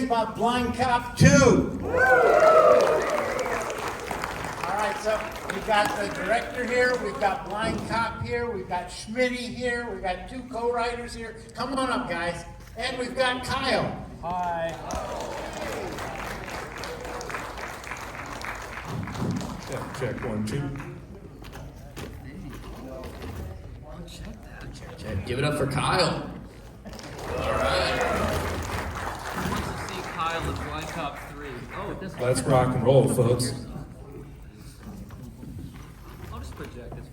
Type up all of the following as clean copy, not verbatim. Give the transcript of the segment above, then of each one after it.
about Blind Cop 2. All right, so we've got the director here, we've got Blind Cop here, we've got Schmidty here, we've got two co-writers here. Come on up, guys. And we've got Kyle. Hi. Check 1, 2. Check. Give it up for Kyle. All right. Who wants to see Kyle in Blind Cop 3? Oh, this one. Let's rock and roll, folks. I'll just project this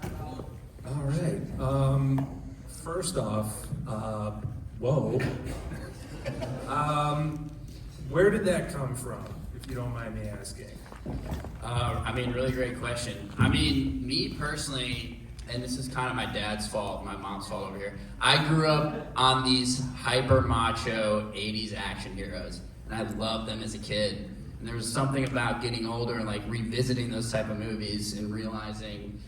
one. All right. First off, whoa. Where did that come from, if you don't mind me asking? Really great question. Me personally, and this is kind of my dad's fault, my mom's fault over here. I grew up on these hyper macho 80s action heroes, and I loved them as a kid. And there was something about getting older and like revisiting those type of movies and realizing,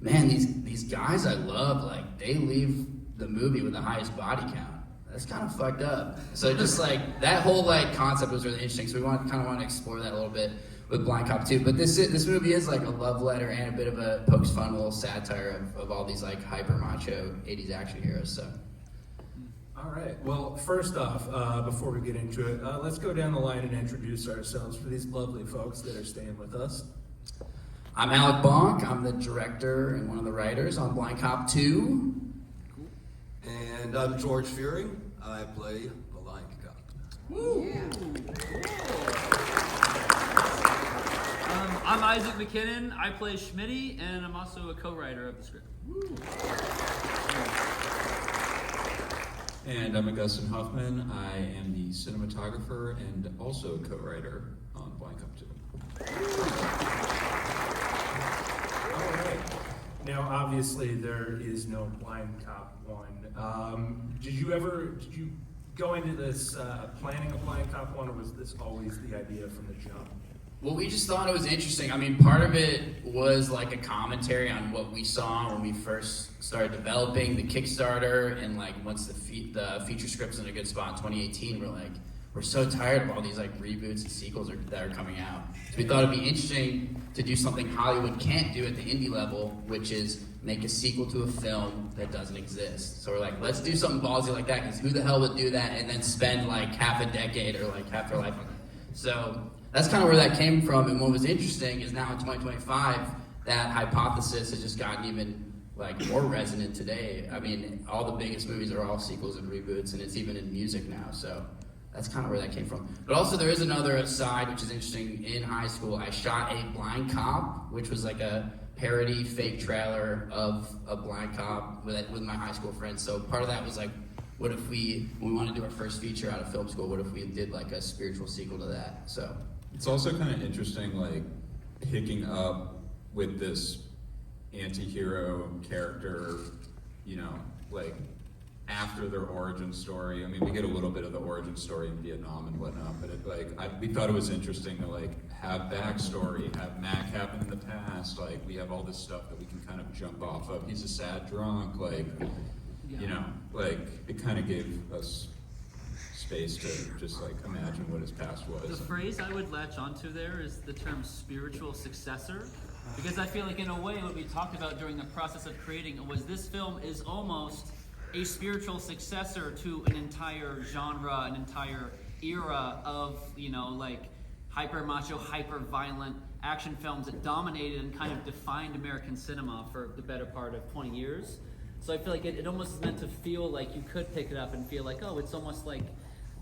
man, these guys I love, like they leave the movie with the highest body count. That's kind of fucked up. So just like that whole like concept was really interesting. So we want to explore that a little bit with Blind Cop 2. But this movie is like a love letter and a bit of a pokes fun little satire of all these like hyper macho 80s action heroes. So. All right. Well, first off, before we get into it, let's go down the line and introduce ourselves for these lovely folks that are staying with us. I'm Alec Bonk. I'm the director and one of the writers on Blind Cop 2. And I'm George Fearing. I play the Blind Cop. Woo! Yeah. I'm Isaac McKinnon. I play Schmidty, and I'm also a co-writer of the script. Woo. And I'm Augustinl Huffman. I am the cinematographer and also co-writer on Bonk Up 2. All right. Now, obviously, there is no Blind Cop 1. Did you go into this planning a Blind Cop 1, or was this always the idea from the jump? Well, we just thought it was interesting. Part of it was like a commentary on what we saw when we first started developing the Kickstarter, and like once the feature script's in a good spot in 2018, we're so tired of all these like reboots and sequels that are coming out. So we thought it'd be interesting to do something Hollywood can't do at the indie level, which is make a sequel to a film that doesn't exist. So we're like, let's do something ballsy like that, because who the hell would do that and then spend like half a decade or like half their life on it? So that's kind of where that came from. And what was interesting is now in 2025, that hypothesis has just gotten even like more resonant today. All the biggest movies are all sequels and reboots, and it's even in music now. So that's kind of where that came from. But also there is another side which is interesting. In high school, I shot a Blind Cop, which was like a parody fake trailer of a Blind Cop with my high school friends. So part of that was like, what if when we wanted to do our first feature out of film school, what if we did like a spiritual sequel to that? So It's also kind of interesting, like, picking up with this anti-hero character, like, after their origin story. We get a little bit of the origin story in Vietnam and whatnot, but we thought it was interesting to, like, have backstory, have Mac happen in the past, like, we have all this stuff that we can kind of jump off of. He's a sad drunk, like, it kind of gave us space to just like imagine what his past was. The phrase I would latch onto there is the term spiritual successor, because I feel like in a way what we talked about during the process of creating it was this film is almost a spiritual successor to an entire genre, an entire era of, like hyper macho, hyper violent action films that dominated and kind of defined American cinema for the better part of 20 years. So I feel like it almost is meant to feel like you could pick it up and feel like, oh, it's almost like,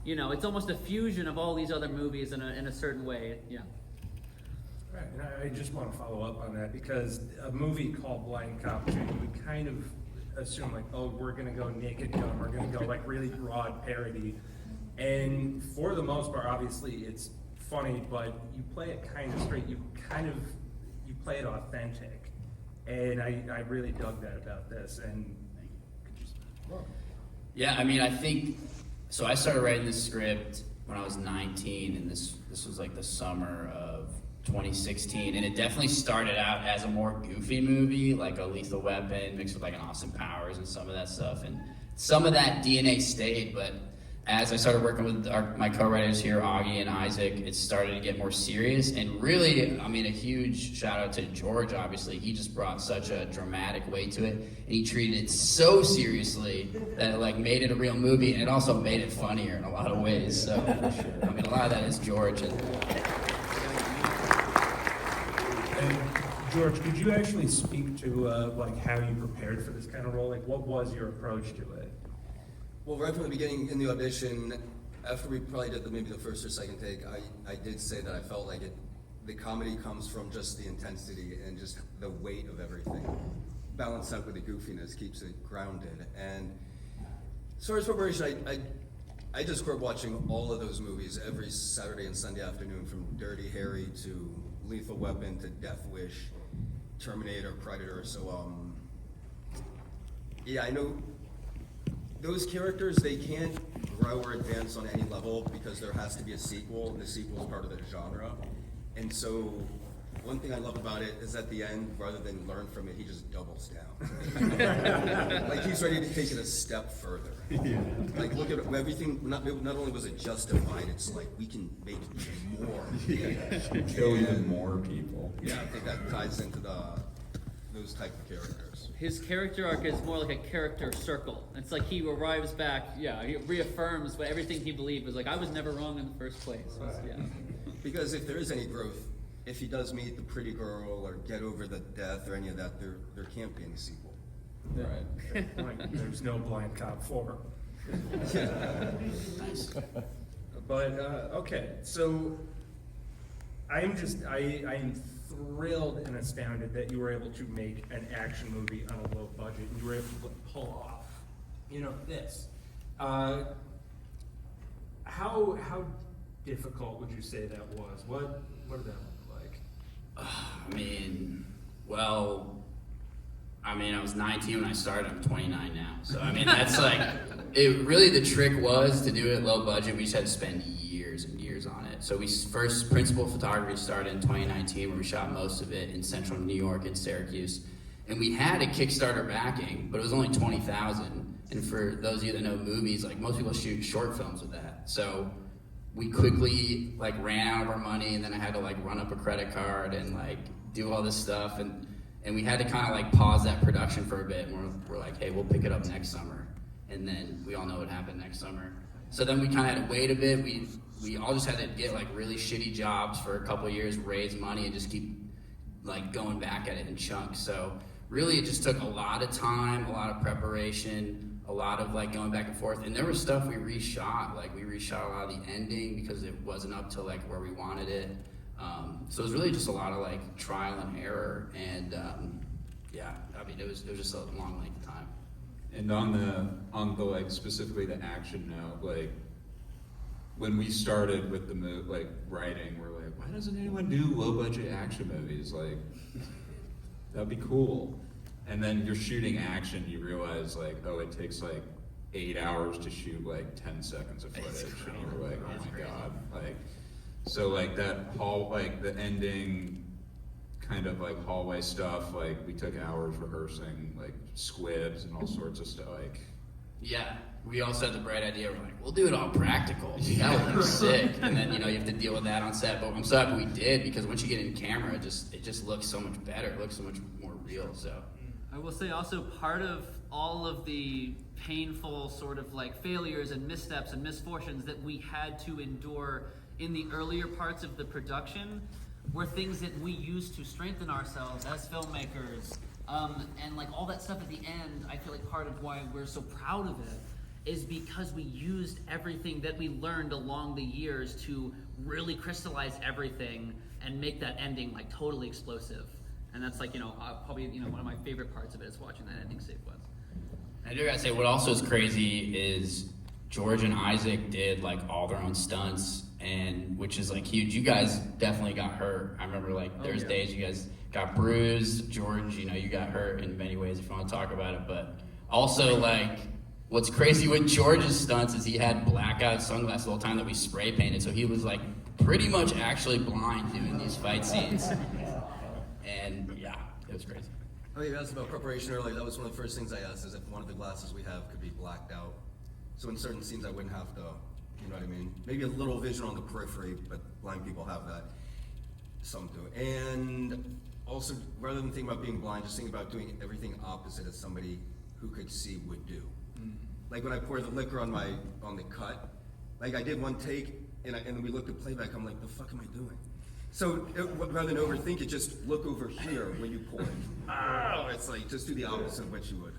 it's almost a fusion of all these other movies in a certain way. Yeah. Right, and I just want to follow up on that, because a movie called Blind Cop 2, you would kind of assume like, oh, we're going to go Naked Gun, we're going to go like really broad parody. And for the most part, obviously, it's funny, but you play it kind of straight. You play it authentic. And I really dug that about this. And could you look? Yeah, I think, so I started writing this script when I was 19, and this was like the summer of 2016, and it definitely started out as a more goofy movie, like a Lethal Weapon mixed with like an Austin Powers and some of that stuff, and some of that DNA stayed, but as I started working with my co-writers here, Augie and Isaac, it started to get more serious. And really, I mean, a huge shout out to George, obviously. He just brought such a dramatic weight to it. And he treated it so seriously that it like made it a real movie, and it also made it funnier in a lot of ways. So, I mean, a lot of that is George. And George, could you actually speak to like how you prepared for this kind of role? Like, what was your approach to it? Well, right from the beginning in the audition, after we probably did maybe the first or second take, I did say that I felt like the comedy comes from just the intensity and just the weight of everything. Balanced out with the goofiness keeps it grounded. And as far as preparation, I just grew up watching all of those movies every Saturday and Sunday afternoon, from Dirty Harry to Lethal Weapon to Death Wish, Terminator, Predator. So, yeah, I know those characters, they can't grow or advance on any level because there has to be a sequel, and the sequel is part of the genre. And so, one thing I love about it is at the end, rather than learn from it, he just doubles down. Like he's ready to take it a step further. Yeah. Like look at everything, not only was it justified, it's like we can make more. Yeah. Kill even more people. Yeah, I think that ties into those type of characters. His character arc is more like a character circle. It's like he arrives back, he reaffirms what everything he believed was like, I was never wrong in the first place. Yeah. Because if there is any growth, if he does meet the pretty girl or get over the death or any of that, there can't be any sequel. Right. Like, there's no Blind Cop 4. Nice. But okay, so I am thrilled and astounded that you were able to make an action movie on a low budget. You were able to pull off, this. How difficult would you say that was? What did that look like? I was 19 when I started. I'm 29 now. So, that's like, it really, the trick was to do it at low budget. We just had to spend years and years on it. So first principal photography started in 2019, where we shot most of it in central New York and Syracuse. And we had a Kickstarter backing, but it was only $20,000. And for those of you that know movies, like most people shoot short films with that. So we quickly ran out of our money, and then I had to run up a credit card and do all this stuff. And we had to kind of pause that production for a bit, and we're like, hey, we'll pick it up next summer. And then we all know what happened next summer. So then we kind of had to wait a bit. We all just had to get really shitty jobs for a couple of years, raise money, and just keep going back at it in chunks. So really it just took a lot of time, a lot of preparation, a lot of going back and forth. And there was stuff we reshot. We reshot a lot of the ending because it wasn't up to where we wanted it. So it was really just a lot of trial and error, and it was just a long length of time. And on the specifically the action note, when we started with the writing, we're like, why doesn't anyone do low budget action movies? That'd be cool. And then you're shooting action, you realize it takes 8 hours to shoot 10 seconds of footage, and you're like, oh my god, so that the ending kind of hallway stuff, we took hours rehearsing squibs and all sorts of stuff. Yeah, we also had the bright idea. We're like, we'll do it all practical. That would look sick. And then you have to deal with that on set. But I'm so happy we did, because once you get in camera, it just looks so much better. It looks so much more real. So I will say also, part of all of the painful sort of failures and missteps and misfortunes that we had to endure in the earlier parts of the production were things that we used to strengthen ourselves as filmmakers. And all that stuff at the end, I feel part of why we're so proud of it is because we used everything that we learned along the years to really crystallize everything and make that ending totally explosive. And that's probably one of my favorite parts of it is watching that ending sequence. I do gotta say, what also is crazy is George and Isaac did all their own stunts, and which is huge. You guys definitely got hurt. I remember there's days you guys got bruised. George, you got hurt in many ways if you want to talk about it. But also what's crazy with George's stunts is he had blackout sunglasses the whole time that we spray painted, so he was pretty much actually blind doing these fight scenes. And yeah, it was crazy. Oh, you asked about preparation earlier. That was one of the first things I asked, is if one of the glasses we have could be blacked out. So in certain scenes, I wouldn't have to, you know what I mean? Maybe a little vision on the periphery, but blind people have that. Some do. And also, rather than thinking about being blind, just think about doing everything opposite as somebody who could see would do. Like when I pour the liquor on the cut, like I did one take, and we looked at playback, I'm like, the fuck am I doing? So rather than overthink it, just look over here when you pour it. Oh, it's like, just do the opposite of what you would.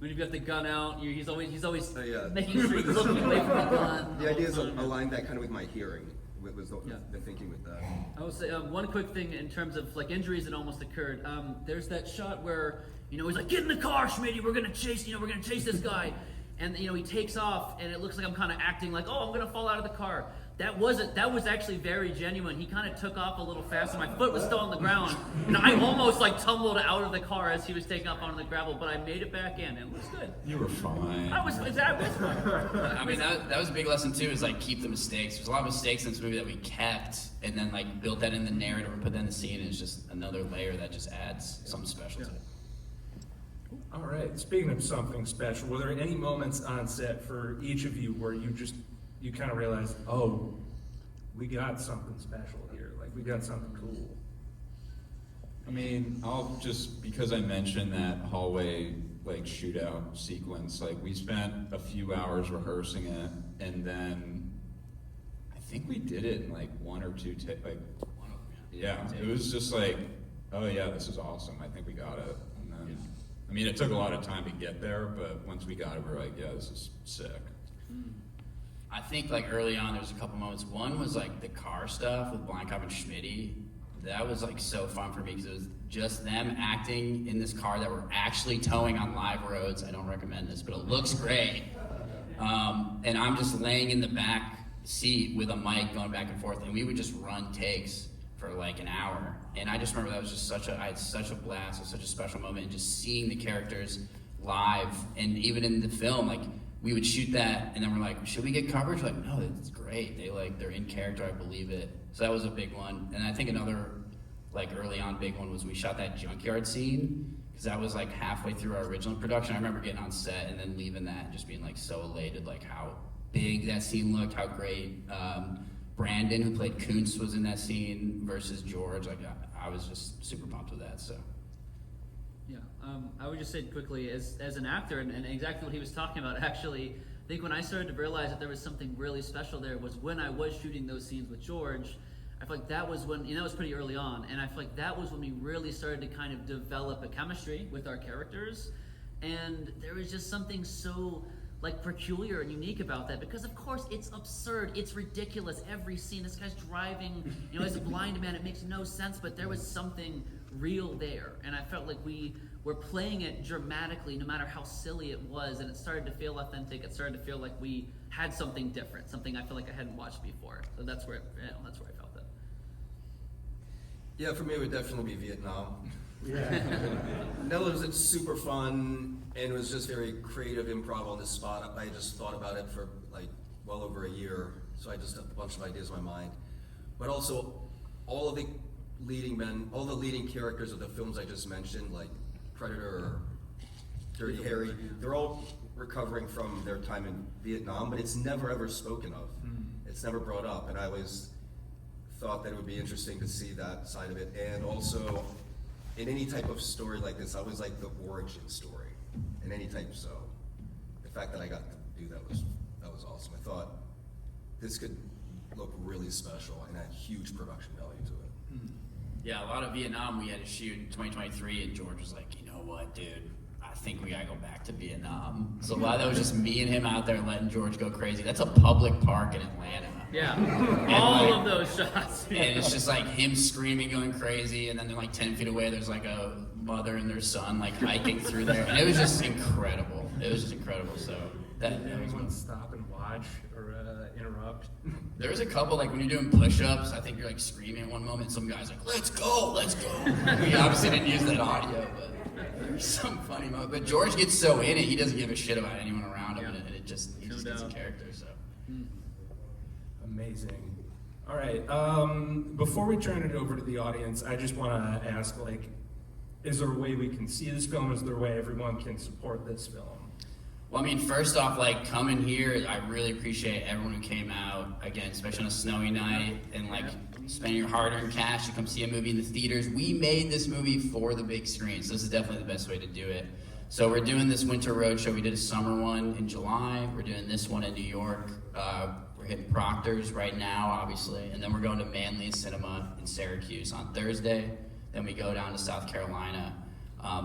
When you've got the gun out, he's always Yeah. making sure he's looking away from the gun. The idea is align that kind of with my hearing, was the thinking with that. I will say one quick thing in terms of like injuries that almost occurred. There's that shot where he's like, "Get in the car, Schmidty. We're gonna chase this guy," and he takes off, and it looks like I'm kind of acting like, "Oh, I'm gonna fall out of the car." That was actually very genuine. He kind of took off a little fast, and my foot was still on the ground, and I almost like tumbled out of the car as he was taking off onto the gravel, but I made it back in, and it was good. You were fine. I was fine. I mean, that was a big lesson too, is like keep the mistakes. There's a lot of mistakes in this movie that we kept and then like built that in the narrative or put that in the scene, and it's just another layer that just adds something special to it. All right, speaking of something special, were there any moments on set for each of you where you kind of realized, oh, we got something special here, like we got something cool? I mean, I'll just, because I mentioned that hallway like shootout sequence, like we spent a few hours rehearsing it, and then I think we did it in like one or two yeah, it was just like, oh yeah, this is awesome, I think we got it. And then, I mean, it took a lot of time to get there, but once we got it, we're like, yeah, this is sick. I think like early on there was a couple moments. One was like the car stuff with Blind Cop and Schmidty. That was like so fun for me because it was just them acting in this car that we're actually towing on live roads. I don't recommend this, but it looks great. And I'm just laying in the back seat with a mic going back and forth, and we would just run takes for like an hour. And I just remember that was just I had such a blast. It was such a special moment, and just seeing the characters live, and even in the film, like we would shoot that, and then we're like, should we get coverage? We're like, no, it's great. They're in character. I believe it. So that was a big one. And I think another like early on big one was we shot that junkyard scene, because that was like halfway through our original production. I remember getting on set and then leaving that and just being like so elated, like how big that scene looked, how great Brandon, who played Kuntz, was in that scene versus George. Like I was just super pumped with that. So. Yeah, I would just say quickly, as an actor, and exactly what he was talking about, actually, I think when I started to realize that there was something really special there was when I was shooting those scenes with George. I feel like that was when, that was pretty early on, and I feel like that was when we really started to kind of develop a chemistry with our characters, and there was just something so like peculiar and unique about that, because of course it's absurd, it's ridiculous, every scene, this guy's driving, as a blind man, it makes no sense, but there was something real there, and I felt like we were playing it dramatically no matter how silly it was, and it started to feel authentic. It started to feel like we had something different, something I feel like I hadn't watched before. So that's where I felt it. Yeah, for me it would definitely be Vietnam. Yeah. Nella was super fun, and it was just very creative improv on the spot. I just thought about it for like well over a year, so I just had a bunch of ideas in my mind. But also, all the leading characters of the films I just mentioned, like Predator or Dirty Harry, they're all recovering from their time in Vietnam, but it's never ever spoken of. It's never brought up, and I always thought that it would be interesting to see that side of it. And also, in any type of story like this, I always like the origin story in any type. So the fact that I got to do that was awesome. I thought this could look really special and had huge production value to it. Yeah, a lot of Vietnam we had to shoot in 2023, and George was like, you know what, dude, I think we gotta go back to Vietnam. So a lot of that was just me and him out there letting George go crazy. That's a public park in Atlanta. Yeah, And all like- of those shots. And it's just like him screaming, going crazy, and then they're like 10 feet away, there's like a mother and their son like hiking through there. And it was just incredible. So that Did was anyone one. stop and watch or interrupt? There was a couple, like when you're doing push-ups, I think you're like screaming at one moment, some guy's like, let's go. We obviously didn't use that audio, but there's some funny moment. But George gets so in it, he doesn't give a shit about anyone around him, and he just gets in character, so. Amazing. All right, before we turn it over to the audience, I just want to ask, is there a way we can see this film? Is there a way everyone can support this film? Well, I mean, first off, like coming here, I really appreciate everyone who came out again, especially on a snowy night, and like spending your hard-earned cash to come see a movie in the theaters. We made this movie for the big screen, so this is definitely the best way to do it. So we're doing this winter road show. We did a summer one in July. We're doing this one in New York. We're hitting Proctors right now, obviously, and then we're going to Manly Cinema in Syracuse on Thursday. Then we go down to South Carolina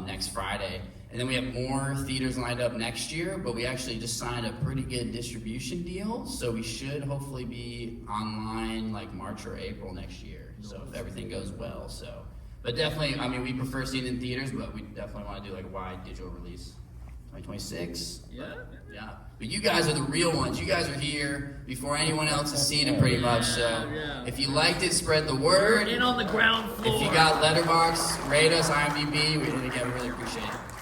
next Friday. And then we have more theaters lined up next year, but we actually just signed a pretty good distribution deal, so we should hopefully be online like March or April next year, so if everything goes well. So, but definitely, I mean, we prefer seeing it in theaters, but we definitely want to do like a wide digital release. 2026? Yeah. Yeah. But you guys are the real ones. You guys are here before anyone else has seen it pretty much, so Yeah. if you liked it, spread the We're word. in on the ground floor. If you got Letterboxd, rate us, IMDb, we really appreciate it.